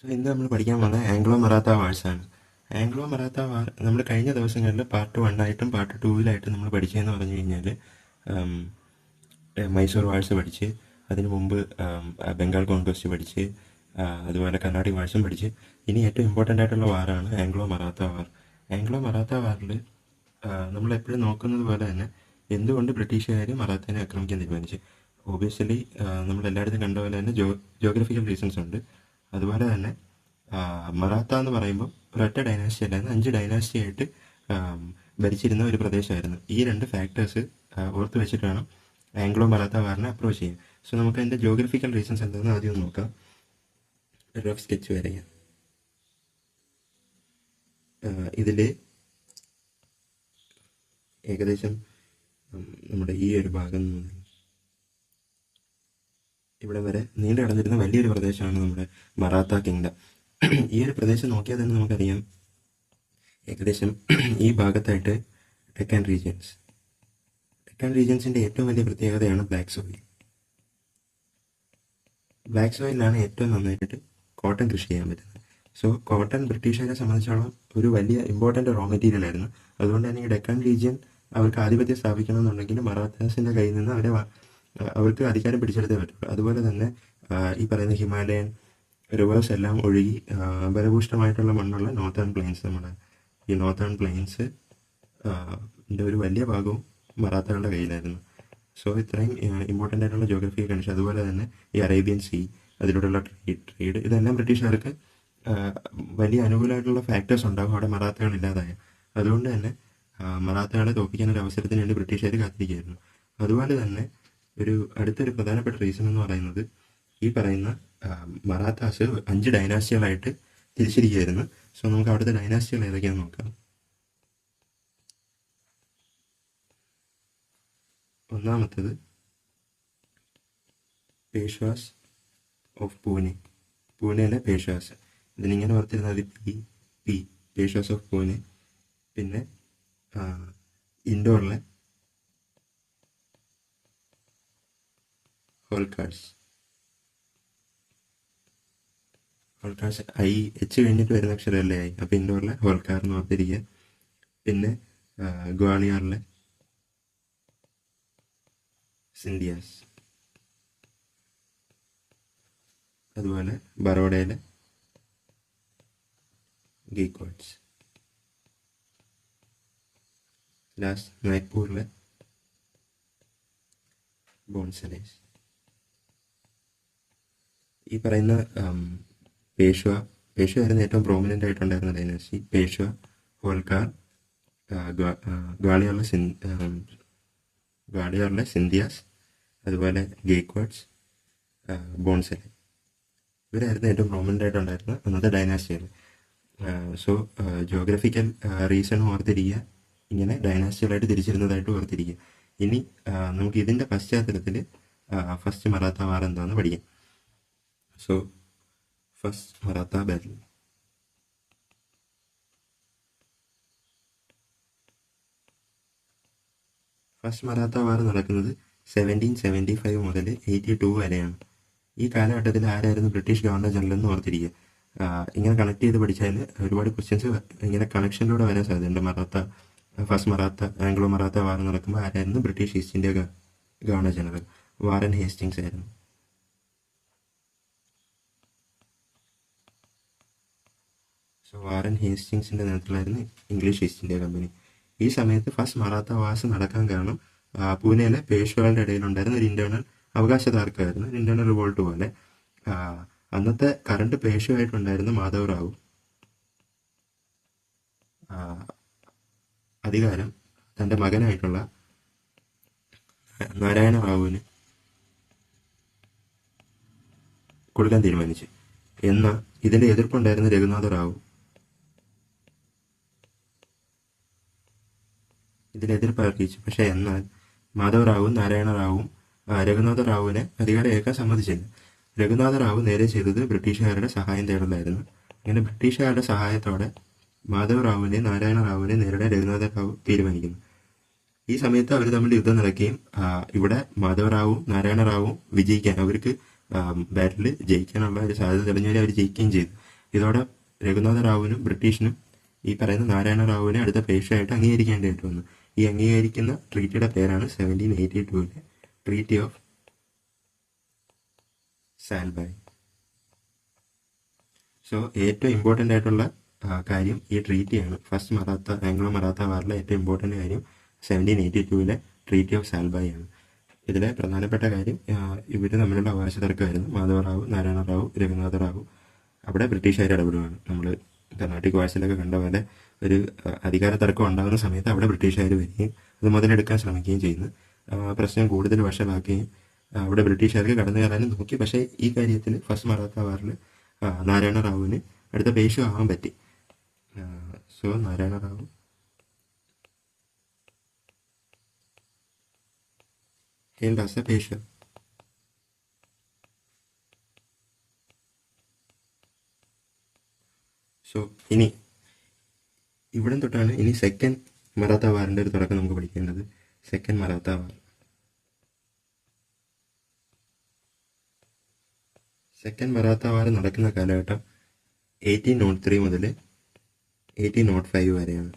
So ഇന്ന് നമ്മൾ പഠിക്കാൻ പോകുന്നത് ആംഗ്ലോ മറാത്ത വാഴ്സാണ്. ആംഗ്ലോ മറാത്ത വാർ നമ്മൾ കഴിഞ്ഞ ദിവസങ്ങളിൽ പാർട്ട് 1 ആയിട്ടും പാർട്ട് 2 നമ്മൾ പഠിച്ചതെന്ന് പറഞ്ഞു കഴിഞ്ഞാൽ മൈസൂർ വാഴ്സ് പഠിച്ച്, അതിന് മുമ്പ് ബംഗാൾ കോൺക്വസ്റ്റ് പഠിച്ച്, അതുപോലെ കർണാടിക് വാഴ്സും പഠിച്ച്. ഇനി ഏറ്റവും ഇമ്പോർട്ടൻ്റ് ആയിട്ടുള്ള വാറാണ് ആംഗ്ലോ മറാത്ത വാർ. ആംഗ്ലോ മറാത്ത വാറിൽ നമ്മളെപ്പോഴും നോക്കുന്നത് പോലെ തന്നെ എന്തുകൊണ്ട് ബ്രിട്ടീഷുകാർ മറാത്തേനെ ആക്രമിക്കാൻ തീരുമാനിച്ചു. ഒബിയസ്ലി നമ്മളെല്ലായിടത്തും കണ്ട പോലെ തന്നെ ജോഗ്രഫിക്കൽ റീസൺസ് ഉണ്ട്. അതുപോലെ തന്നെ മറാത്ത എന്ന് പറയുമ്പോൾ ഒരൊറ്റ ഡൈനാസ്റ്റി അല്ലായിരുന്നു, 5 ഡൈനാസ്റ്റി ആയിട്ട് ഭരിച്ചിരുന്ന ഒരു പ്രദേശമായിരുന്നു. ഈ രണ്ട് ഫാക്ടേഴ്സ് ഓർത്ത് വെച്ചിട്ട് വേണം ആംഗ്ലോ മറാത്ത വാറിനെ അപ്രോച്ച് ചെയ്യാൻ. സോ നമുക്ക് അതിൻ്റെ ജോഗ്രഫിക്കൽ റീസൺസ് എന്താണെന്ന് ആദ്യം ഒന്ന് നോക്കാം. ഒരു റഫ് സ്കെച്ച് വരയ്ക്കാം. ഇതിൽ ഏകദേശം നമ്മുടെ ഈ ഒരു ഭാഗം മുതൽ ഇവിടെ വരെ നീണ്ടു കിടന്നിരുന്ന വലിയൊരു പ്രദേശമാണ് നമ്മുടെ മറാത്ത കിങ്ഡം. ഈ ഒരു പ്രദേശം നോക്കിയാൽ തന്നെ നമുക്കറിയാം, ഏകദേശം ഈ ഭാഗത്തായിട്ട് ഡെക്കാൻ റീജിയൻസിൻ്റെ ഏറ്റവും വലിയ പ്രത്യേകതയാണ് ബ്ലാക്ക് സോയിൽ. ബ്ലാക്ക് സോയിലാണ് ഏറ്റവും നന്നായിട്ട് കോട്ടൺ കൃഷി ചെയ്യാൻ പറ്റുന്നത്. സോ കോട്ടൺ ബ്രിട്ടീഷുകാരെ സംബന്ധിച്ചോളം ഒരു വലിയ ഇമ്പോർട്ടൻ്റ് റോ മെറ്റീരിയൽ ആയിരുന്നു. അതുകൊണ്ട് തന്നെ ഈ ഡെക്കാൻ റീജിയൻ അവർക്ക് ആധിപത്യം സ്ഥാപിക്കണമെന്നുണ്ടെങ്കിൽ മറാത്താസിൻ്റെ കയ്യിൽ നിന്ന് അവർക്ക് അധികാരം പിടിച്ചെടുത്തേ പറ്റുള്ളൂ. അതുപോലെ തന്നെ ഈ പറയുന്ന ഹിമാലയൻ റിവേഴ്സ് എല്ലാം ഒഴുകി ഫലഭൂഷ്ടമായിട്ടുള്ള മണ്ണുള്ള നോർത്തേൺ പ്ലെയിൻസ്, നമ്മുടെ ഈ നോർത്തേൺ പ്ലെയിൻസ് ഒരു വലിയ ഭാഗവും മറാത്തകളുടെ കയ്യിലായിരുന്നു. സോ ഇത്രയും ഇമ്പോർട്ടൻ്റ് ആയിട്ടുള്ള ജോഗ്രഫിക്കൽ കണ്ടീഷൻ, അതുപോലെ തന്നെ ഈ അറേബ്യൻ സീ, അതിലൂടെയുള്ള ട്രേഡ്, ഇതെല്ലാം ബ്രിട്ടീഷുകാർക്ക് വലിയ അനുകൂലമായിട്ടുള്ള ഫാക്ടേഴ്സ് ഉണ്ടാകും അവിടെ മറാത്തകൾ ഇല്ലാതായ. അതുകൊണ്ട് തന്നെ മറാത്തകളെ തോൽപ്പിക്കാൻ ഒരു അവസരത്തിന് വേണ്ടി ബ്രിട്ടീഷുകാർ കാത്തിരിക്കുകയായിരുന്നു. അതുപോലെ തന്നെ അടുത്തൊരു പ്രധാനപ്പെട്ട റീസൺ എന്ന് പറയുന്നത്, ഈ പറയുന്ന മറാത്താസ് 5 ഡൈനാസ്റ്റികളായിട്ട് തിരിച്ചിരിക്കുകയായിരുന്നു. സോ നമുക്ക് അവിടുത്തെ ഡൈനാസ്റ്റികൾ ഏതൊക്കെയാണെന്ന് നോക്കാം. ഒന്നാമത്തേത് പേഷ്വാസ് ഓഫ് പൂനെയിലെ പേഷ്വാസ്. ഇതിനിങ്ങനെ ഓർത്തിരുന്നത് പി പേഷ്വാസ് ഓഫ് പൂനെ. പിന്നെ ഇൻഡോറിലെ ഹോൾക്കാർസ് എച്ച് കഴിഞ്ഞിട്ട് വരുന്ന അക്ഷരമല്ലേ ആയി, അപ്പോൾ ഇൻഡോറിലെ ഹോൾക്കാർ എന്ന് ഓർത്തിരിക്കുക. പിന്നെ ഗ്വാളിയറിലെ സിന്ധിയാസ്, അതുപോലെ ബറോഡയിലെ ഗെയ്ക്വാഡ്സ്, ലാസ്റ്റ് നാഗ്പൂരിലെ ബോൺസലേസ്. ഈ പറയുന്ന പേഷ്വ ആയിരുന്നു ഏറ്റവും പ്രോമിനൻ്റ് ആയിട്ടുണ്ടായിരുന്ന ഡൈനാസ്റ്റി. പേഷ്വ, ഹോൾക്കാർ, ഗ്വാളിയറിലെ സിന്ധിയാസ്, അതുപോലെ ഗെയ്ക്വാഡ്സ്, ബോൺസലെ. ഇവരായിരുന്നു ഏറ്റവും പ്രോമിനൻ്റ് ആയിട്ടുണ്ടായിരുന്ന അന്നത്തെ ഡൈനാസ്റ്റികൾ. സോ ജോഗ്രഫിക്കൽ റീസൺ ഓർത്തിരിക്കുക, ഇങ്ങനെ ഡൈനാസ്റ്റികളായിട്ട് തിരിച്ചിരുന്നതായിട്ട് ഓർത്തിരിക്കുക. ഇനി നമുക്ക് ഇതിൻ്റെ പശ്ചാത്തലത്തിൽ ഫസ്റ്റ് മറാത്ത വാർ എന്താണെന്ന് പഠിക്കാം. സോ ഫസ്റ്റ് മറാത്ത ബാറ്റിൽ. ഫസ്റ്റ് മറാത്ത വാർ നടക്കുന്നത് 1775 മുതൽ 82 വരെയാണ്. ഈ കാലഘട്ടത്തിൽ ആരായിരുന്നു ബ്രിട്ടീഷ് ഗവർണർ ജനറൽ എന്ന് ഓർത്തിരിക്കുക. ഇങ്ങനെ കണക്ട് ചെയ്ത് പഠിച്ചാൽ ഒരുപാട് ക്വസ്റ്റ്യൻസ് ഇങ്ങനെ കണക്ഷനിലൂടെ വരാൻ സാധ്യതയുണ്ട്. ഫസ്റ്റ് ആംഗ്ലോ മറാത്ത വാർ നടക്കുമ്പോൾ ആരായിരുന്നു British East India governor general? Warren Hastings ആയിരുന്നു. സോ വാറൻ ഹേസ്റ്റിങ്സിൻ്റെ നേതൃത്വത്തിലായിരുന്നു ഇംഗ്ലീഷ് ഈസ്റ്റ് ഇന്ത്യ കമ്പനി. ഈ സമയത്ത് ഫസ്റ്റ് മറാത്ത വാർസ് നടക്കാൻ കാരണം പൂനെയിലെ പേഷ്വകളുടെ ഇടയിലുണ്ടായിരുന്ന ഒരു ഇന്റേണൽ അവകാശ തർക്കമായിരുന്നു, ഒരു ഇന്റേണൽ റിവോൾട്ട് പോലെ. അന്നത്തെ കറണ്ട് പേഷ്വയായിട്ടുണ്ടായിരുന്ന മാധവ് റാവു അധികാരം തൻ്റെ മകനായിട്ടുള്ള നാരായണ റാവുവിന് കൊടുക്കാൻ തീരുമാനിച്ചു. എന്നാൽ ഇതിൻ്റെ എതിർപ്പുണ്ടായിരുന്ന രഘുനാഥ റാവു ഇതിലെതിർപ്പ് അറിയിച്ചു. പക്ഷേ എന്നാൽ മാധവ് റാവുവും നാരായണ റാവുവും രഘുനാഥ റാവുവിനെ അധികാരം ഏൽക്കാൻ സമ്മതിച്ചില്ല. രഘുനാഥ റാവു നേരെ ചെയ്തത് ബ്രിട്ടീഷുകാരുടെ സഹായം തേടലായിരുന്നു. അങ്ങനെ ബ്രിട്ടീഷുകാരുടെ സഹായത്തോടെ മാധവ് റാവുവിനെ നാരായണ റാവുവിനെ നേരിടാൻ രഘുനാഥ റാവു തീരുമാനിക്കുന്നു. ഈ സമയത്ത് അവർ തമ്മിൽ യുദ്ധം നടക്കുകയും ഇവിടെ മാധവ് റാവുവും നാരായണ റാവുവും വിജയിക്കാൻ, അവർക്ക് ബാറ്റിൽ ജയിക്കാനുള്ള ഒരു സാധ്യത തെളിഞ്ഞവരെ അവർ ജയിക്കുകയും ചെയ്തു. ഇതോടെ രഘുനാഥ റാവുവിനും ബ്രിട്ടീഷിനും ഈ പറയുന്ന നാരായണ റാവുവിനെ അടുത്ത പേഷ്വയായിട്ട് അംഗീകരിക്കേണ്ടതായിട്ട് വന്നു. ഈ അംഗീകരിക്കുന്ന ട്രീറ്റിയുടെ പേരാണ് 1782 ട്രീറ്റി ഓഫ് സാൽബായ്. സോ ഏറ്റവും ഇമ്പോർട്ടൻ്റ് ആയിട്ടുള്ള കാര്യം ഈ ട്രീറ്റിയാണ്. ഫസ്റ്റ് ആംഗ്ലോ മറാത്ത വാറിലെ ഏറ്റവും ഇമ്പോർട്ടൻ്റ് കാര്യം 1782 ട്രീറ്റി ഓഫ് സാൽബായ് ആണ്. ഇതിലെ പ്രധാനപ്പെട്ട കാര്യം ഇവർ തമ്മിലുള്ള അവകാശ തർക്കമായിരുന്നു. മാധവറാവു, നാരായണ റാവു, രഘുനാഥ റാവു. അവിടെ ബ്രിട്ടീഷുകാർ ഇടപെടുകയാണ്. നമ്മൾ കർണാട്ടിക് വാഴ്സിലൊക്കെ കണ്ട പോലെ ഒരു അധികാര തർക്കം ഉണ്ടാകുന്ന സമയത്ത് അവിടെ ബ്രിട്ടീഷുകാർ വരികയും അത് മുതലെടുക്കാൻ ശ്രമിക്കുകയും ചെയ്യുന്നു. പ്രശ്നം കൂടുതൽ വഷളാക്കുകയും അവിടെ ബ്രിട്ടീഷുകാർക്ക് കടന്നു കയറാനും നോക്കി. പക്ഷേ ഈ കാര്യത്തിൽ ഫസ്റ്റ് മറാത്ത വാറിൽ നാരായണ റാവുവിന് അടുത്ത പേഷ്വ ആവാൻ പറ്റി. So Narayana Rao hailed as a Peshwa. So ഇനി ഇവിടെ തൊട്ടാണ് ഇനി സെക്കൻഡ് മറാത്ത വാറിൻ്റെ ഒരു തുടക്കം നമുക്ക് പഠിക്കേണ്ടത്. സെക്കൻഡ് മറാത്ത വാർ. സെക്കൻഡ് മറാത്ത വാർ നടക്കുന്ന കാലഘട്ടം 1803 മുതൽ 1805 വരെയാണ്.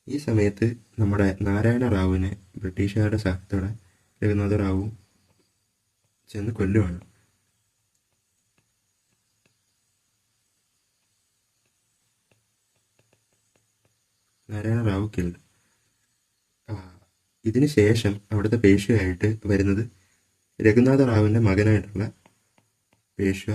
ഈ സമയത്ത് നമ്മുടെ നാരായണ റാവുവിനെ ബ്രിട്ടീഷുകാരുടെ സഹായത്തോടെ രഘുനാഥ റാവു ചെന്ന് കൊല്ലുവാണ്. നാരായണ റാവു കിൽഡ്. ഇതിന് ശേഷം അവിടുത്തെ പേഷ്വയായിട്ട് വരുന്നത് രഘുനാഥ റാവുവിൻ്റെ മകനായിട്ടുള്ള പേഷ്വ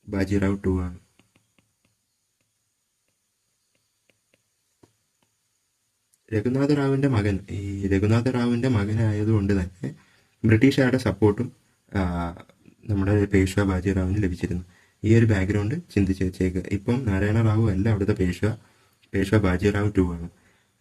ബാജിറാവ് ടു ആണ്. രഘുനാഥ റാവുവിൻ്റെ മകനായതുകൊണ്ട് തന്നെ ബ്രിട്ടീഷുകാരുടെ സപ്പോർട്ടും നമ്മുടെ പേഷ്വ ബാജിറാവിന് ലഭിച്ചിരുന്നു. ഈ ഒരു ബാക്ക്ഗ്രൗണ്ട് ചിന്തിച്ച് വെച്ചേക്കുക. ഇപ്പം നാരായണ റാവു അല്ല അവിടുത്തെ പേഷ്വ ബാജിറാവ് ടു ആണ്.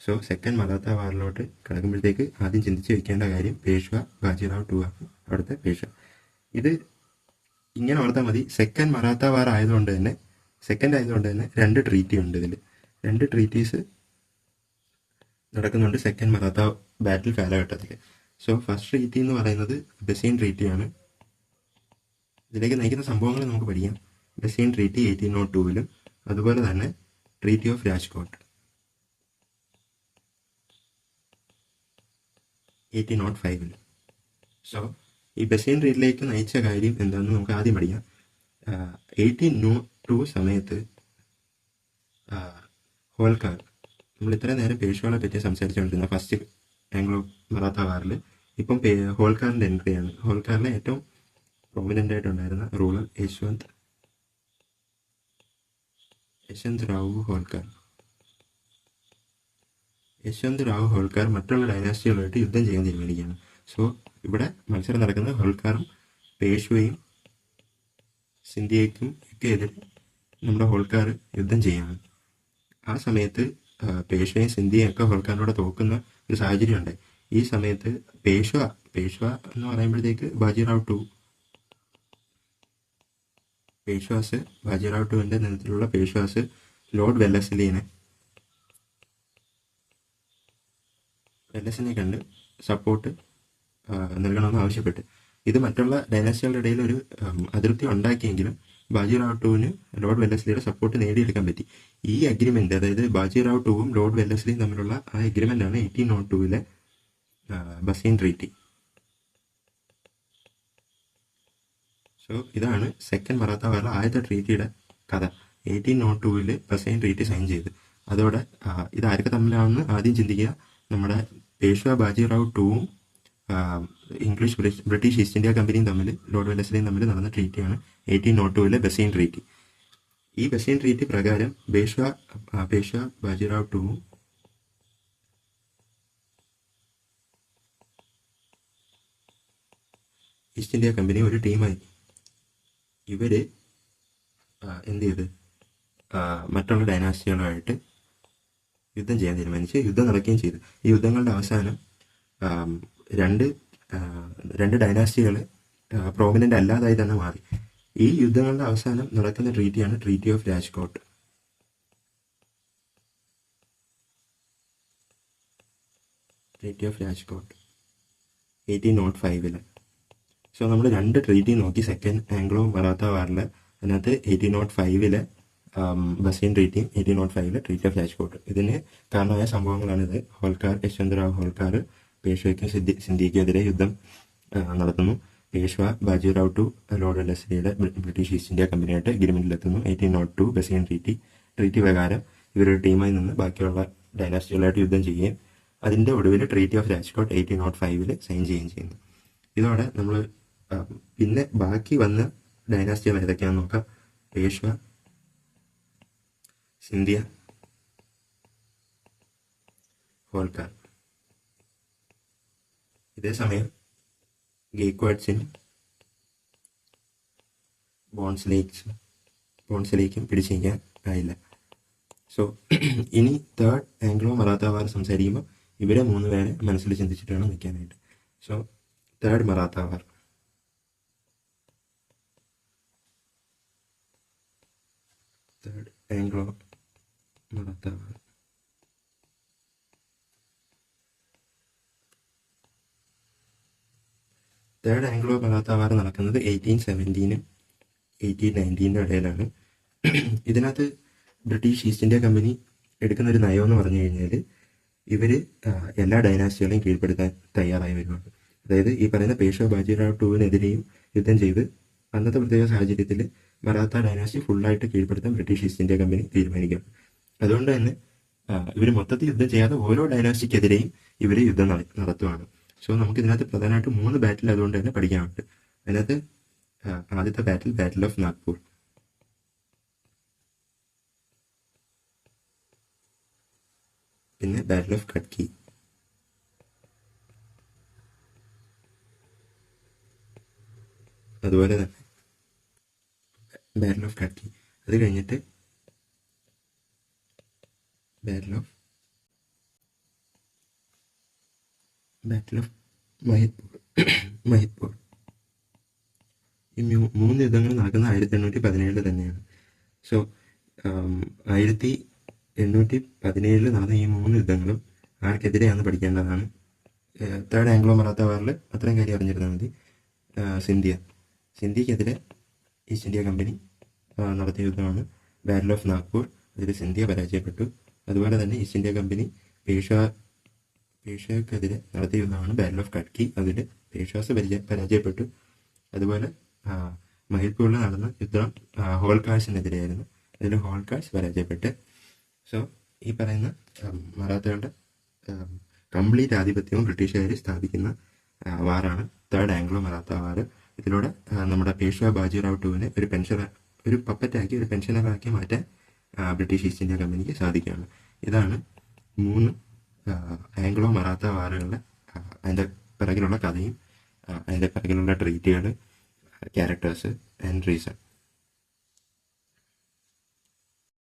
സോ സെക്കൻഡ് മറാത്ത വാറിലോട്ട് കിടക്കുമ്പോഴത്തേക്ക് ആദ്യം ചിന്തിച്ച് വെക്കേണ്ട കാര്യം പേഷ്വ ബാജിറാവ് ടു ആണ് അവിടുത്തെ പേഷ്വ. ഇത് ഇങ്ങനെ ഓർത്താൽ മതി. സെക്കൻഡ് മറാത്ത വാർ ആയതുകൊണ്ട് തന്നെ രണ്ട് ട്രീറ്റി ഉണ്ട്. ഇതിൽ രണ്ട് ട്രീറ്റീസ് നടക്കുന്നുണ്ട് സെക്കൻഡ് മറാത്ത ബാറ്റിൽ കാലഘട്ടത്തിൽ. സോ ഫസ്റ്റ് ട്രീറ്റി എന്ന് പറയുന്നത് ബസീൻ ട്രീറ്റിയാണ്. ഇതിലേക്ക് നയിക്കുന്ന സംഭവങ്ങൾ നമുക്ക് പഠിക്കാം. ബസീൻ ട്രീറ്റി 1802 അതുപോലെ തന്നെ ട്രീറ്റി ഓഫ് രാജ്കോട്ട് 1805. സോ ഈ ബസീൻ ട്രീറ്റിലേക്ക് നയിച്ച കാര്യം എന്താണെന്ന് നമുക്ക് ആദ്യം പഠിക്കാം. 1802 സമയത്ത് ഹോൾക്കാർ, നമ്മൾ ഇത്രയും നേരം പേഷ്വകളെ പറ്റി സംസാരിച്ചുകൊണ്ടിരുന്ന ഫസ്റ്റ് ആംഗ്ലോ മറാത്ത വാറിൽ ഇപ്പം ഹോൾക്കാറിൻ്റെ എൻട്രിയാണ്. ഹോൾക്കാറിലെ ഏറ്റവും പ്രൊമിനൻ്റ് ആയിട്ടുണ്ടായിരുന്ന റൂളർ യശ്വന്ത് റാവു ഹോൾക്കാർ മറ്റുള്ള ഡൈനാസ്റ്റികളുമായിട്ട് യുദ്ധം ചെയ്യാൻ തീരുമാനിക്കുകയാണ്. സോ ഇവിടെ മത്സരം നടക്കുന്നത് ഹോൾക്കാറും പേഷ്വയും സിന്ധ്യയ്ക്കും ഒക്കെ എതിരെ നമ്മുടെ ഹോൾക്കാർ യുദ്ധം ചെയ്യാണ്. ആ സമയത്ത് പേഷ്വയും സിന്ധ്യയും ഒക്കെ ഹോൾക്കാറിനോട് തോക്കുന്ന ഒരു സാഹചര്യം ഉണ്ടായി. ഈ സമയത്ത് പേഷ്വ എന്ന് പറയുമ്പോഴത്തേക്ക് ബാജിറാവ് ടുവിൻ്റെ നേതൃത്വത്തിലുള്ള പേഷ്വാസ് ലോർഡ് വെല്ലസ്ലിനെ കണ്ട് സപ്പോർട്ട് നൽകണമെന്ന് ആവശ്യപ്പെട്ട്. ഇത് മറ്റുള്ള ഡൈനാസ്റ്റികളുടെ ഇടയിൽ ഒരു അതിർത്തി ഉണ്ടാക്കിയെങ്കിലും ബാജിറാവ് ടുവിന് ലോർഡ് വെല്ലസ്ലിയുടെ സപ്പോർട്ട് നേടിയെടുക്കാൻ പറ്റി. ഈ അഗ്രിമെന്റ്, അതായത് ബാജിറാവ് ടുവും ലോർഡ് വെല്ലസ്ലിയും തമ്മിലുള്ള ആ അഗ്രിമെന്റാണ് 1802 ബസീൻ ട്രീറ്റി. സോ ഇതാണ് സെക്കൻഡ് മറാത്ത വാറിലെ ആദ്യത്തെ ട്രീറ്റിയുടെ കഥ. 1802 ബസീൻ ട്രീറ്റി സൈൻ ചെയ്ത്. അതോടെ ഇത് ആരൊക്കെ തമ്മിലാണെന്ന് ആദ്യം ചിന്തിക്കുക. നമ്മുടെ പേഷ്വ ബാജിറാവ് ടുവും ബ്രിട്ടീഷ് ഈസ്റ്റ് ഇന്ത്യ കമ്പനിയും തമ്മിൽ, ലോർഡ് വെല്ലസ്ലിയും തമ്മിൽ നടന്ന ട്രീറ്റിയാണ് 1802 ബസീൻ ട്രീറ്റി. ഈ ബസീൻ ട്രീറ്റി പ്രകാരം പേഷ്വ ബാജിറാവ് ടുവും ഈസ്റ്റ് ഇന്ത്യ കമ്പനി ഒരു ടീമായി. ഇവര് എന്ത് ചെയ്ത് മറ്റുള്ള ഡൈനാസ്റ്റികളുമായിട്ട് യുദ്ധം ചെയ്യാൻ തീരുമാനിച്ച് യുദ്ധം നടക്കുകയും ചെയ്തു. ഈ യുദ്ധങ്ങളുടെ അവസാനം രണ്ട് ഡൈനാസ്റ്റികൾ പ്രോമിനൻ്റ് അല്ലാതായി തന്നെ മാറി. ഈ യുദ്ധങ്ങളുടെ അവസാനം നടക്കുന്ന ട്രീറ്റിയാണ് treaty of Rajkot. Treaty of Rajkot 1805. So നമ്മൾ രണ്ട് ട്രീറ്റി നോക്കി. സെക്കൻഡ് ആംഗ്ലോ മറാത്ത വാറിൽ അതിനകത്ത് 1805 ബസീൻ ട്രീറ്റിയും 1805 ട്രീറ്റി ഓഫ് രാജ്കോട്ട്. ഇതിന് കാരണമായ സംഭവങ്ങളാണിത്. ഹോൾക്കാർ, യശ്വന്തറാവ് ഹോൾക്കാർ പേഷ്വയ്ക്കും സിന്ധിക്കും യുദ്ധം നടത്തുന്നു. പേഷ്വ ബാജിറാവ് ടു ലോർഡ് ലെസ്ലിയുടെ ബ്രിട്ടീഷ് ഈസ്റ്റ് ഇന്ത്യ കമ്പനിയായിട്ട് എഗ്രിമെന്റിലെത്തുന്നു. 1802 ബസീൻ ട്രീറ്റി പ്രകാരം ഇവരൊരു ടീമായി നിന്ന് ബാക്കിയുള്ള ഡൈനാസ്റ്റികളായിട്ട് യുദ്ധം ചെയ്യുകയും അതിൻ്റെ ഒടുവിൽ ട്രീറ്റി ഓഫ് രാജ്കോട്ട് 1805 സൈൻ ചെയ്യുകയും ചെയ്യുന്നു. ഇതോടെ നമ്മൾ പിന്നെ ബാക്കി വന്ന ഡൈനാസ്റ്റികൾ ഏതൊക്കെയാണെന്ന് നോക്കാം. പേഷ്വ, സിന്ധ്യ, ഹോൾക്കാർ. ഇതേസമയം ഗെയ്ക്വാഡ്സിനും ബോൺസിലേക്കും പിടിച്ചു നീക്കാൻ ആയില്ല. സോ ഇനി തേർഡ് ആംഗ്ലോ മറാത്ത വാർ സംസാരിക്കുമ്പോൾ ഇവരെ 3 പേരെ മനസ്സിൽ ചിന്തിച്ചിട്ട് വേണം നിൽക്കാനായിട്ട്. സോ തേർഡ് മറാത്ത വാർ. തേർഡ് ആംഗ്ലോ മറാത്ത വാർ. തേർഡ് ആംഗ്ലോ മറാത്ത വാർ നടക്കുന്നത് 1817 1819 ഇടയിലാണ്. ഇതിനകത്ത് ബ്രിട്ടീഷ് ഈസ്റ്റ് ഇന്ത്യ കമ്പനി എടുക്കുന്ന ഒരു നയം എന്ന് പറഞ്ഞു കഴിഞ്ഞാൽ ഇവർ എല്ലാ ഡൈനാസ്റ്റികളെയും കീഴ്പ്പെടുത്താൻ തയ്യാറായി വരുവാണ്. അതായത് ഈ പറയുന്ന പേഷ്വ ബാജിറാവ് ടൂവിനെതിരെയും യുദ്ധം ചെയ്ത് അന്നത്തെ പ്രത്യേക സാഹചര്യത്തിൽ മറാത്ത ഡൈനാസ്റ്റി ഫുള്ളായിട്ട് കീഴ്പ്പെടുത്താൻ ബ്രിട്ടീഷ് ഈസ്റ്റ് ഇന്ത്യ കമ്പനി തീരുമാനിക്കുകയാണ്. അതുകൊണ്ട് തന്നെ ഇവർ മൊത്തത്തിൽ യുദ്ധം ചെയ്യാതെ ഓരോ ഡൈനാസ്റ്റിക്കെതിരെയും ഇവർ യുദ്ധം നടത്തുവാണ്. സോ നമുക്ക് ഇതിനകത്ത് പ്രധാനമായിട്ട് 3 ബാറ്റിൽ അതുകൊണ്ട് തന്നെ പഠിക്കാനുണ്ട്. അതിനകത്ത് ആദ്യത്തെ ബാറ്റിൽ ഓഫ് നാഗ്പൂർ. പിന്നെ ബാറ്റിൽ ഓഫ് കട്കി. അതുപോലെ തന്നെ ബാറ്റിൽ ഓഫ് കട്കി. അത് കഴിഞ്ഞിട്ട് ബാറ്റിൽ ഓഫ് മഹിത്പൂർ. ഈ 3 യുദ്ധങ്ങൾ നടക്കുന്ന 1817 തന്നെയാണ്. സോ 1817 നടന്ന ഈ 3 യുദ്ധങ്ങളും ആർക്കെതിരെയാണെന്ന് പഠിക്കേണ്ടതാണ്. തേർഡ് ആംഗ്ലോ മറാത്ത വാറിൽ അത്രയും കാര്യം അറിഞ്ഞിരുന്നാൽ മതി. സിന്ധ്യക്കെതിരെ ഈസ്റ്റ് ഇന്ത്യ കമ്പനി നടത്തിയ യുദ്ധമാണ് ബാറ്റിൽ ഓഫ് നാഗ്പൂർ. അതിൽ സിന്ധ്യ പരാജയപ്പെട്ടു. അതുപോലെ തന്നെ ഈസ്റ്റ് ഇന്ത്യ കമ്പനി പേഷ്വയ്ക്കെതിരെ നടത്തിയ യുദ്ധമാണ് ബാറ്റിൽ ഓഫ് കട്കി. അതിൽ പേഷ്വാസ് പരാജയപ്പെട്ടു. അതുപോലെ മഹിത്പൂരിൽ നടന്ന യുദ്ധം ഹോൾക്കാഴ്സിനെതിരെയായിരുന്നു. അതിൽ ഹോൾക്കാഴ്സ് പരാജയപ്പെട്ട്. സോ ഈ പറയുന്ന മറാത്തകളുടെ കംപ്ലീറ്റ് ആധിപത്യവും ബ്രിട്ടീഷുകാർ സ്ഥാപിക്കുന്ന വാറാണ് തേർഡ് ആംഗ്ലോ മറാത്ത വാർ. ഇതിലൂടെ നമ്മുടെ പേഷ്വ ബാജിറാവ് ടൂവിനെ ഒരു പപ്പറ്റാക്കി ഒരു പെൻഷനറാക്കി മാറ്റാൻ ബ്രിട്ടീഷ് ഈസ്റ്റ് ഇന്ത്യ കമ്പനിക്ക് സാധിക്കുകയാണ്. ഇതാണ് 3 ആംഗ്ലോ മറാത്ത വാറുകളുടെ അതിൻ്റെ പിറകിലുള്ള കഥയും അതിൻ്റെ പിറകിലുള്ള ട്രീറ്റുകൾ, ക്യാരക്ടേഴ്സ് ആൻഡ് റീസൺ.